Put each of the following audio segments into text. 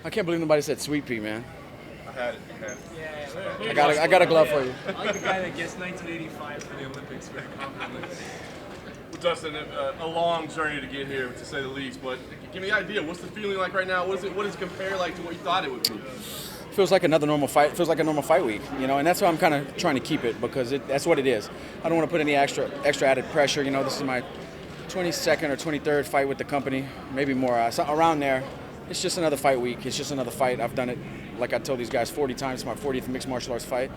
I can't believe nobody said Sweet Pea, man. I had it. You had it. Yeah. I got a glove for you. I like the guy that gets 1985 for the Olympics very confidently. Well, Dustin, a long journey to get here, to say the least. But give me the idea. What's the feeling like right now? What does it compare like to what you thought it would be? Feels like another normal fight. Feels like a normal fight week, you know, and that's why I'm kind of trying to keep it because that's what it is. I don't want to put any extra added pressure. You know, this is my 22nd or 23rd fight with the company, maybe more. So around there. It's just another fight week. It's just another fight. I've done it, like I told these guys, 40 times. It's my 40th mixed martial arts fight.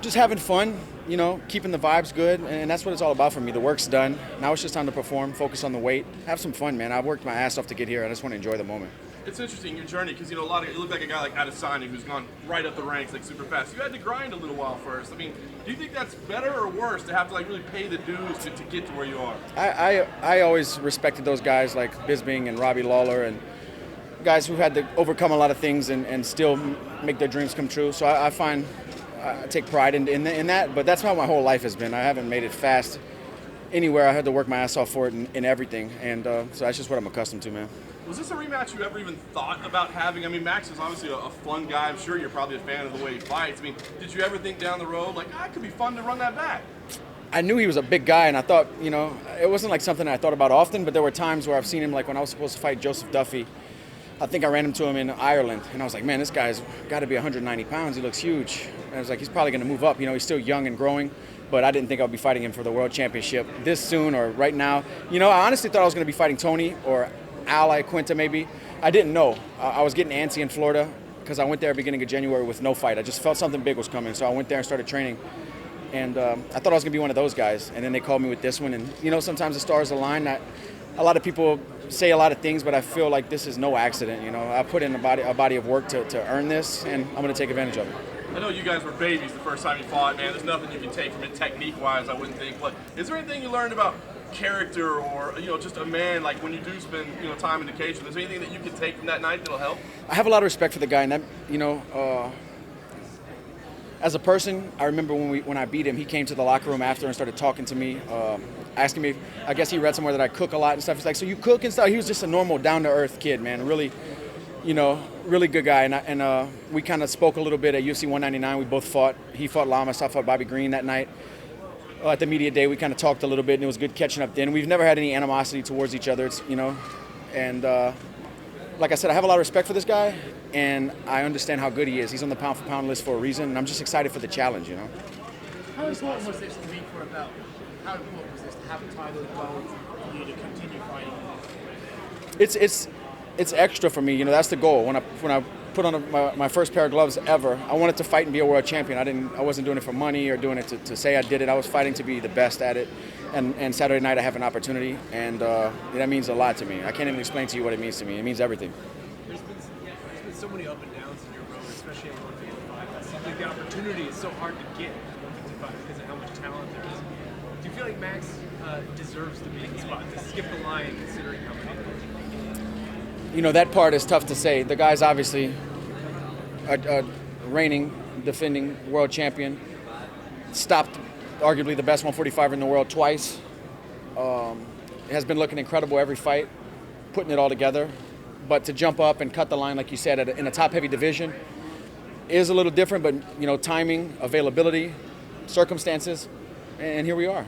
Just having fun, you know, keeping the vibes good, and that's what it's all about for me. The work's done. Now it's just time to perform, focus on the weight, have some fun, man. I've worked my ass off to get here. I just want to enjoy the moment. It's interesting, your journey, because, you know, you look like a guy like Adesanya who's gone right up the ranks, like, super fast. You had to grind a little while first. I mean, do you think that's better or worse to have to, like, really pay the dues to get to where you are? I always respected those guys like Bisping and Robbie Lawler and guys who had to overcome a lot of things and still make their dreams come true. So I take pride in that, but that's how my whole life has been. I haven't made it fast anywhere. I had to work my ass off for it in everything, and so that's just what I'm accustomed to, man. Was this a rematch you ever even thought about having? I mean, Max is obviously a fun guy. I'm sure you're probably a fan of the way he fights. I mean, did you ever think down the road, like, it could be fun to run that back? I knew he was a big guy, and I thought, you know, it wasn't like something I thought about often, but there were times where I've seen him, like when I was supposed to fight Joseph Duffy. I think I ran into him in Ireland, and I was like, man, this guy's got to be 190 pounds. He looks huge. And I was like, he's probably going to move up. You know, he's still young and growing, but I didn't think I'd be fighting him for the world championship this soon or right now. You know, I honestly thought I was going to be fighting Tony or Al Quinta maybe. I didn't know. I was getting antsy in Florida because I went there beginning of January with no fight. I just felt something big was coming, so I went there and started training. And I thought I was going to be one of those guys, and then they called me with this one. And, you know, sometimes the stars align. A lot of people say a lot of things, but I feel like this is no accident. You know, I put in a body of work to earn this, and I'm going to take advantage of it. I know you guys were babies the first time you fought, man. There's nothing you can take from it technique-wise, I wouldn't think. But is there anything you learned about character or, you know, just a man, like when you do spend, you know, time in the cage? Is there anything that you can take from that night that'll help? I have a lot of respect for the guy, and that, you know, as a person, I remember when I beat him, he came to the locker room after and started talking to me, asking me, I guess he read somewhere that I cook a lot and stuff. He's like, so you cook and stuff? He was just a normal, down-to-earth kid, man. Really, you know, really good guy. And we kind of spoke a little bit at UFC 199. We both fought. He fought Lamas, I fought Bobby Green that night. At the media day, we kind of talked a little bit, and it was good catching up then. We've never had any animosity towards each other, you know. And like I said, I have a lot of respect for this guy, and I understand how good he is. He's on the pound-for-pound list for a reason, and I'm just excited for the challenge, you know. How important was this to week for a belt? How important was this to have a title as well for you to continue fighting? It's extra for me, you know. That's the goal. When I put on my first pair of gloves ever, I wanted to fight and be a world champion. I wasn't doing it for money or doing it to say I did it. I was fighting to be the best at it. And Saturday night I have an opportunity, and that means a lot to me. I can't even explain to you what it means to me. It means everything. There's been so many up and downs in your road, especially at 155. That's something, the opportunity is so hard to get at 155 because of how much talent there is. Do you feel like Max deserves to be in the spot, to skip the line considering how many? You know, that part is tough to say. The guy's obviously a reigning, defending world champion. Stopped arguably the best 145er in the world twice. Has been looking incredible every fight, putting it all together. But to jump up and cut the line, like you said, in a top-heavy division is a little different, but, you know, timing, availability, circumstances, and here we are.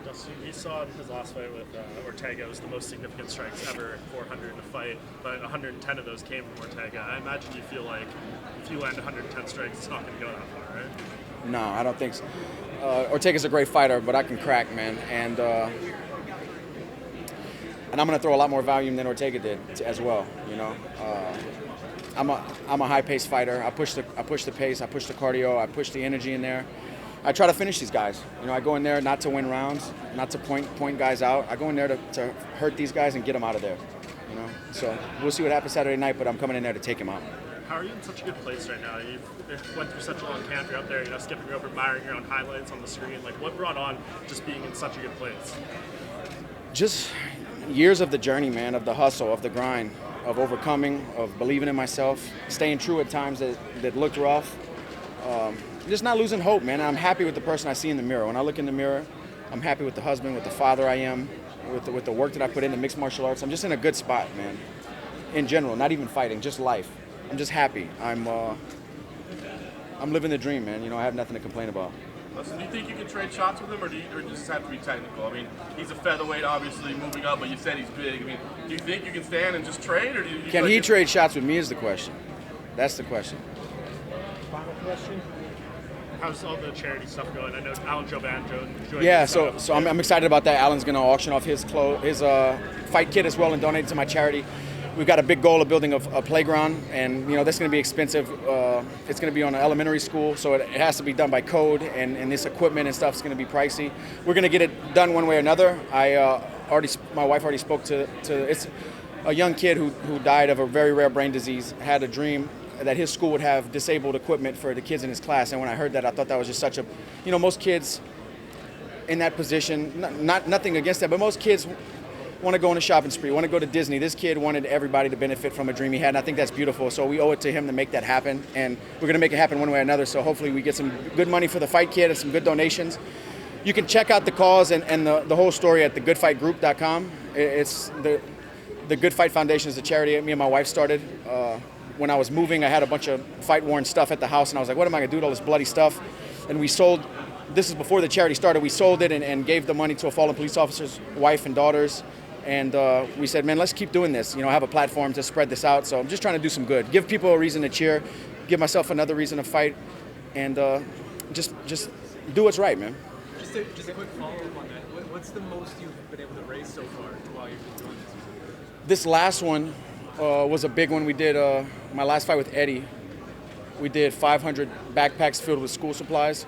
Dustin, you saw his last fight with Ortega. It was the most significant strikes ever, 400 in a fight, but 110 of those came from Ortega. I imagine you feel like if you land 110 strikes, it's not going to go that far, right? No, I don't think so. Ortega's a great fighter, but I can crack, man, and I'm going to throw a lot more volume than Ortega did as well. You know, I'm a high-paced fighter. I push the pace. I push the cardio. I push the energy in there. I try to finish these guys. You know, I go in there not to win rounds, not to point guys out. I go in there to hurt these guys and get them out of there. You know, so we'll see what happens Saturday night, but I'm coming in there to take him out. How are you in such a good place right now? You went through such a long camp. You're up there, you know, skipping rope, admiring your own highlights on the screen. Like, what brought on just being in such a good place? Just years of the journey, man, of the hustle, of the grind, of overcoming, of believing in myself, staying true at times that looked rough. Just not losing hope, man. I'm happy with the person I see in the mirror. When I look in the mirror, I'm happy with the husband, with the father I am, with the work that I put into mixed martial arts. I'm just in a good spot, man. in general, not even fighting, just life. I'm just happy. I'm living the dream, man. You know, I have nothing to complain about. Listen, do you think you can trade shots with him, or or does this have to be technical? I mean, he's a featherweight, obviously moving up, but you said he's big. I mean, do you think you can stand and just trade, or do you Can he trade shots with me? Is the question. That's the question. Final question. How's all the charity stuff going? I know Alan Joban joined. Yeah, so I'm excited about that. Alan's going to auction off his fight kit as well and donate it to my charity. We've got a big goal of building a playground, and you know that's going to be expensive. It's going to be on an elementary school, so it has to be done by code, and this equipment and stuff is going to be pricey. We're going to get it done one way or another. My wife already spoke to it's a young kid who died of a very rare brain disease, had a dream that his school would have disabled equipment for the kids in his class. And when I heard that, I thought that was just such a, you know, most kids in that position, nothing against that, but most kids want to go on a shopping spree, want to go to Disney. This kid wanted everybody to benefit from a dream he had, and I think that's beautiful. So we owe it to him to make that happen, and we're going to make it happen one way or another. So hopefully we get some good money for the fight kit and some good donations. You can check out the cause and the whole story at thegoodfightgroup.com. It's the Good Fight Foundation is a charity me and my wife started. When I was moving, I had a bunch of fight-worn stuff at the house, and I was like, what am I going to do with all this bloody stuff? And we sold, this is before the charity started, we sold it and gave the money to a fallen police officer's wife and daughters. And we said, man, let's keep doing this. You know, I have a platform to spread this out, so I'm just trying to do some good. Give people a reason to cheer, give myself another reason to fight, and just do what's right, man. Just a quick follow-up on that. What's the most you've been able to raise so far while you've been doing this? This last one was a big one. We did my last fight with Eddie. We did 500 backpacks filled with school supplies.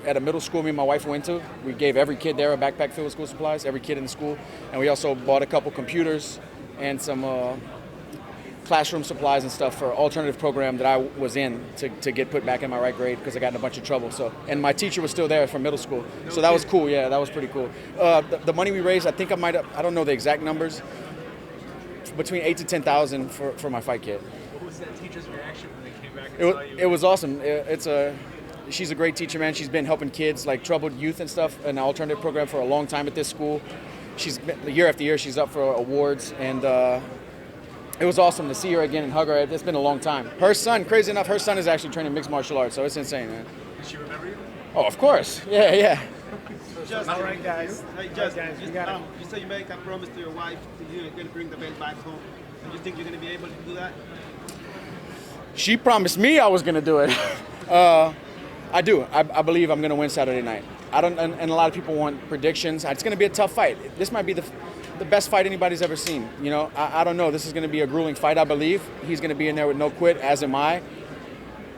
At a middle school me and my wife went to, we gave every kid there a backpack filled with school supplies, every kid in the school. And we also bought a couple computers and some classroom supplies and stuff for an alternative program that I was in to get put back in my right grade because I got in a bunch of trouble. So, and my teacher was still there from middle school. So that was cool. Yeah, that was pretty cool. The money we raised, I think I don't know the exact numbers, between 8,000 to 10,000 for my fight kit. What was that teacher's reaction when they came back and saw you? It was awesome. She's a great teacher, man. She's been helping kids, like troubled youth and stuff, in an alternative program for a long time at this school. She's been, year after year, she's up for awards, and it was awesome to see her again and hug her. It's been a long time. Her son, crazy enough, her son is actually training mixed martial arts, so it's insane, man. Does she remember you? Oh, of course. Yeah. All right, guys. Hey, you say you make a promise to your wife that you're going to bring the belt back home. And you think you're going to be able to do that? She promised me I was going to do it. I do. I believe I'm going to win Saturday night. And a lot of people want predictions. It's going to be a tough fight. This might be the best fight anybody's ever seen. You know, I don't know. This is going to be a grueling fight, I believe. He's going to be in there with no quit, as am I.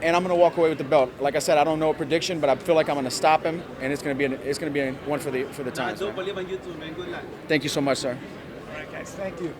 And I'm going to walk away with the belt. Like I said, I don't know a prediction, but I feel like I'm going to stop him, and it's going to be one for the times. I don't believe in you too, man. Good luck. Thank you so much, sir. All right, guys. Thank you.